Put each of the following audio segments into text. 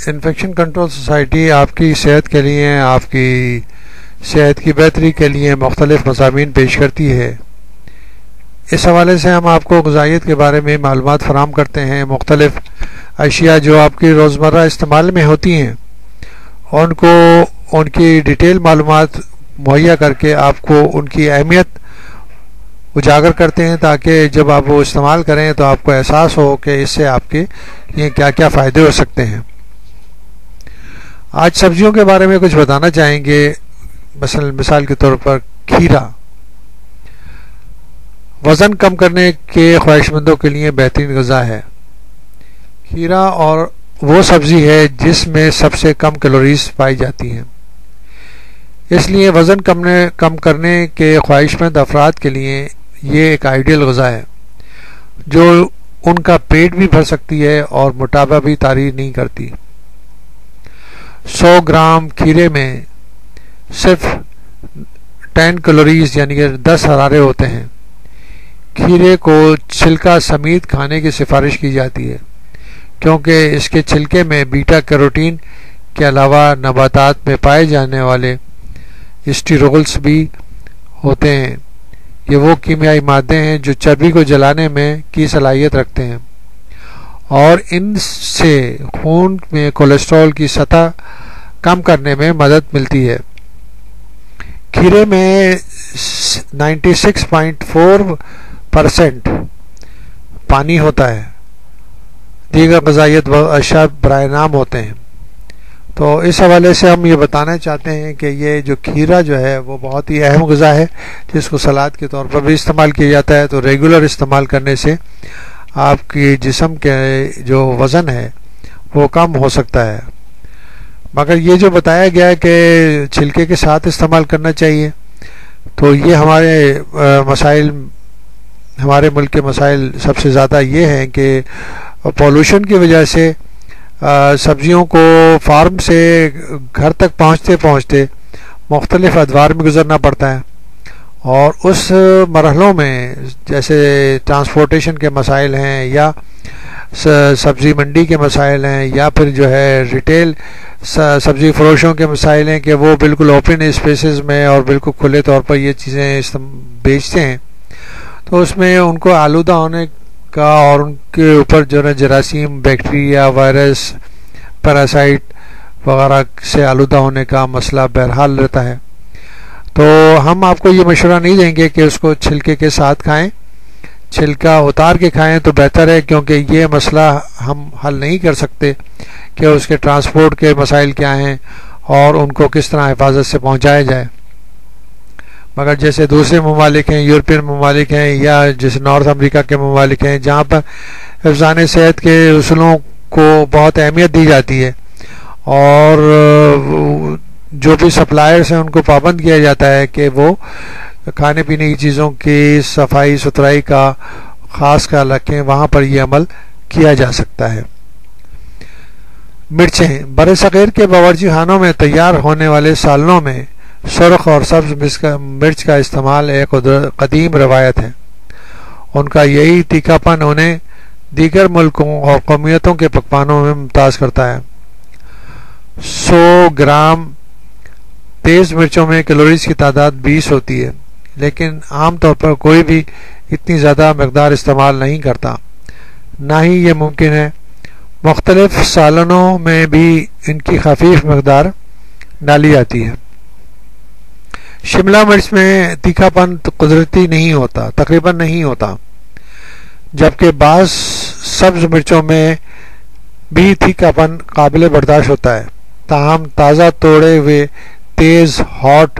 Infection control society آپ کی صحت کے لیے، آپ کی صحت کی بہتری کے لیے مختلف مضامین پیش کرتی ہے۔ اس حوالے سے ہم آپ کو غذائیت کے بارے میں معلومات فراہم کرتے ہیں۔ مختلف اشیاء جو آپ کی روزمرہ استعمال میں ہوتی ہیں ان کی ڈیٹیل معلومات مہیا کر کے آپ کو ان کی اہمیت اجاگر کرتے ہیں، تاکہ جب آپ وہ استعمال کریں تو آپ کو احساس ہو کہ اس سے آپ کے لیے کیا کیا فائدے ہو سکتے ہیں۔ آج سبزیوں کے بارے میں کچھ بتانا چاہیں گے۔ مثال کے طور پر کھیرا وزن کم کرنے کے خواہش مندوں کے لیے بہترین غذا ہے۔ کھیرا اور وہ سبزی ہے جس میں سب سے کم کیلوریز پائی جاتی ہیں، اس لیے وزن کم کرنے کے خواہش مند افراد کے لیے یہ ایک آئیڈیل غذا ہے جو ان کا پیٹ بھی بھر سکتی ہے اور موٹاپا بھی طاری نہیں کرتی۔ 100 گرام کھیرے میں صرف 10 کیلوریز یعنی کہ 10 حرارے ہوتے ہیں۔ کھیرے کو چھلکا سمیت کھانے کی سفارش کی جاتی ہے کیونکہ اس کے چھلکے میں بیٹا کیروٹین کے علاوہ نباتات میں پائے جانے والے اسٹیرولز بھی ہوتے ہیں۔ یہ وہ کیمیائی مادے ہیں جو چربی کو جلانے میں کی صلاحیت رکھتے ہیں اور ان سے خون میں کولیسٹرول کی سطح کم کرنے میں مدد ملتی ہے۔ کھیرے میں 96.4% پانی ہوتا ہے۔ دیگر غذائیت اشیاء برائے نام ہوتے ہیں۔ تو اس حوالے سے ہم یہ بتانا چاہتے ہیں کہ یہ جو کھیرا جو ہے وہ بہت ہی اہم غذا ہے جس کو سلاد کے طور پر بھی استعمال کیا جاتا ہے۔ تو ریگولر استعمال کرنے سے آپ کی جسم کے جو وزن ہے وہ کم ہو سکتا ہے، مگر یہ جو بتایا گیا ہے کہ چھلکے کے ساتھ استعمال کرنا چاہیے، تو یہ ہمارے ملک کے مسائل سب سے زیادہ یہ ہیں کہ پولوشن کی وجہ سے سبزیوں کو فارم سے گھر تک پہنچتے مختلف ادوار میں گزرنا پڑتا ہے، اور اس مرحلوں میں جیسے ٹرانسپورٹیشن کے مسائل ہیں یا سبزی منڈی کے مسائل ہیں یا پھر جو ہے ریٹیل سبزی فروشوں کے مسائل ہیں کہ وہ بالکل اوپن اسپیسز میں اور بالکل کھلے طور پر یہ چیزیں بیچتے ہیں، تو اس میں ان کو آلودہ ہونے کا اور ان کے اوپر جو ہے جراثیم، بیکٹیریا، وائرس، پیراسائٹ وغیرہ سے آلودہ ہونے کا مسئلہ بہرحال رہتا ہے۔ تو ہم آپ کو یہ مشورہ نہیں دیں گے کہ اس کو چھلکے کے ساتھ کھائیں، چھلکا اتار کے کھائیں تو بہتر ہے، کیونکہ یہ مسئلہ ہم حل نہیں کر سکتے کہ اس کے ٹرانسپورٹ کے مسائل کیا ہیں اور ان کو کس طرح حفاظت سے پہنچایا جائے۔ مگر جیسے دوسرے ممالک ہیں، یورپین ممالک ہیں یا جیسے نارتھ امریکہ کے ممالک ہیں جہاں پر حفظان صحت کے اصولوں کو بہت اہمیت دی جاتی ہے اور جو بھی سپلائرز ہیں ان کو پابند کیا جاتا ہے کہ وہ کھانے پینے کی چیزوں کی صفائی ستھرائی کا خاص خیال رکھیں، وہاں پر یہ عمل کیا جا سکتا ہے۔ مرچیں برصغیر کے باورچی خانوں میں تیار ہونے والے سالنوں میں سرخ اور سبز مرچ کا استعمال ایک قدیم روایت ہے۔ ان کا یہی تیکھا پن انہیں دیگر ملکوں اور قومیتوں کے پکوانوں میں ممتاز کرتا ہے۔ 100 گرام تیز مرچوں میں کیلوریز کی تعداد 20 ہوتی ہے، لیکن عام طور پر کوئی بھی اتنی زیادہ مقدار استعمال نہیں کرتا، نہ ہی یہ ممکن ہے۔ مختلف سالنوں میں بھی ان کی خفیف مقدار ڈالی جاتی ہے۔ شملہ مرچ میں تیکھا پن قدرتی نہیں ہوتا، تقریباً نہیں ہوتا، جبکہ بعض سبز مرچوں میں بھی تیکھا پن قابل برداشت ہوتا ہے۔ تاہم تازہ توڑے ہوئے تیز، ہاٹ،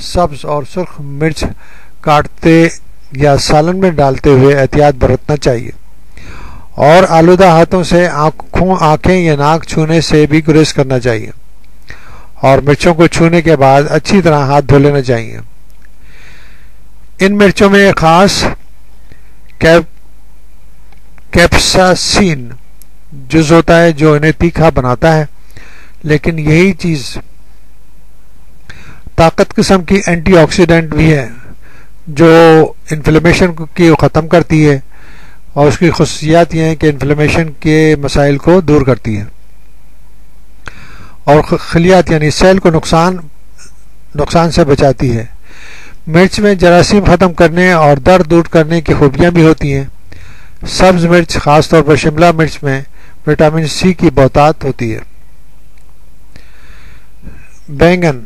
سبز اور سرخ مرچ کاٹتے یا سالن میں ڈالتے ہوئے احتیاط برتنا چاہیے، اور آلودہ ہاتھوں سے آنکھیں یا ناک چھونے سے بھی گریز کرنا چاہیے، اور مرچوں کو چھونے کے بعد اچھی طرح ہاتھ دھو لینا چاہیے۔ ان مرچوں میں خاص کیپساسین جز ہوتا ہے جو انہیں تیکھا بناتا ہے، لیکن یہی چیز طاقت قسم کی اینٹی آکسیڈنٹ بھی ہے جو انفلیمیشن کی ختم کرتی ہے، اور اس کی خصوصیات یہ ہیں کہ انفلیمیشن کے مسائل کو دور کرتی ہے۔ اور خلیات یعنی سیل کو نقصان سے بچاتی ہے۔ مرچ میں جراثیم ختم کرنے اور درد دور کرنے کی خوبیاں بھی ہوتی ہیں۔ سبز مرچ خاص طور پر شملہ مرچ میں وٹامن سی کی بہتات ہوتی ہے۔ بینگن،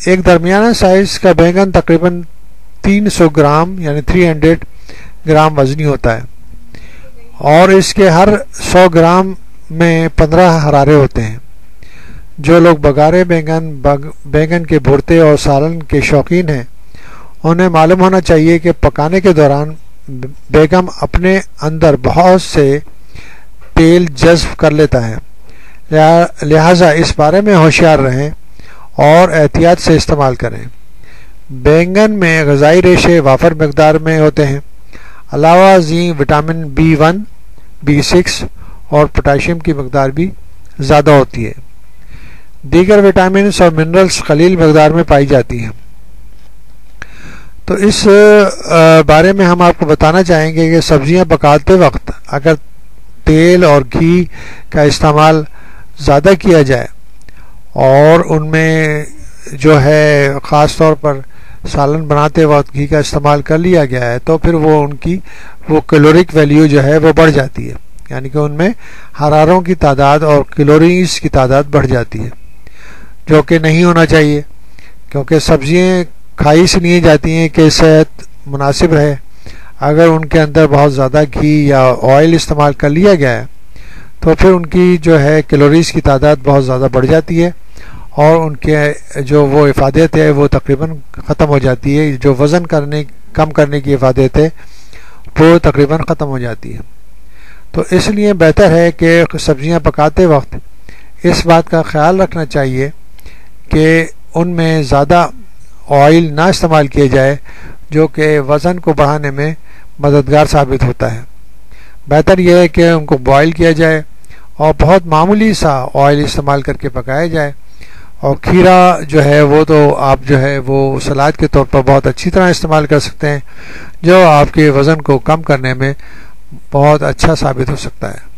ایک درمیانہ سائز کا بینگن تقریباً 300 گرام یعنی 300 گرام وزنی ہوتا ہے، اور اس کے ہر 100 گرام میں 15 ہرارے ہوتے ہیں۔ جو لوگ بگارے بینگن کے بھرتے اور سالن کے شوقین ہیں انہیں معلوم ہونا چاہیے کہ پکانے کے دوران بیگن اپنے اندر بہت سے تیل جذب کر لیتا ہے، لہٰذا اس بارے میں ہوشیار رہیں اور احتیاط سے استعمال کریں۔ بینگن میں غذائی ریشے وافر مقدار میں ہوتے ہیں، علاوہ ازیں وٹامن B1 B6 اور پوٹاشیم کی مقدار بھی زیادہ ہوتی ہے۔ دیگر وٹامنز اور منرلز قلیل مقدار میں پائی جاتی ہیں۔ تو اس بارے میں ہم آپ کو بتانا چاہیں گے کہ سبزیاں پکاتے وقت اگر تیل اور گھی کا استعمال زیادہ کیا جائے اور ان میں جو ہے خاص طور پر سالن بناتے وقت گھی کا استعمال کر لیا گیا ہے تو پھر وہ کیلورک ویلیو جو ہے وہ بڑھ جاتی ہے، یعنی کہ ان میں حراروں کی تعداد اور کیلوریز کی تعداد بڑھ جاتی ہے، جو کہ نہیں ہونا چاہیے، کیونکہ سبزیاں کھائی سے لیے جاتی ہیں کہ صحت مناسب رہے۔ اگر ان کے اندر بہت زیادہ گھی یا آئل استعمال کر لیا گیا ہے تو پھر ان کی جو ہے کیلوریز کی تعداد بہت زیادہ بڑھ جاتی ہے اور ان کے جو وہ افادیت ہے وہ تقریباً ختم ہو جاتی ہے، جو وزن کم کرنے کی افادیت ہے وہ تقریباً ختم ہو جاتی ہے۔ تو اس لیے بہتر ہے کہ سبزیاں پکاتے وقت اس بات کا خیال رکھنا چاہیے کہ ان میں زیادہ آئل نہ استعمال کیے جائے، جو کہ وزن کو بڑھانے میں مددگار ثابت ہوتا ہے۔ بہتر یہ ہے کہ ان کو بوائل کیا جائے اور بہت معمولی سا آئل استعمال کر کے پکایا جائے۔ اور کھیرا جو ہے وہ تو آپ جو ہے وہ سلاد کے طور پر بہت اچھی طرح استعمال کر سکتے ہیں، جو آپ کے وزن کو کم کرنے میں بہت اچھا ثابت ہو سکتا ہے۔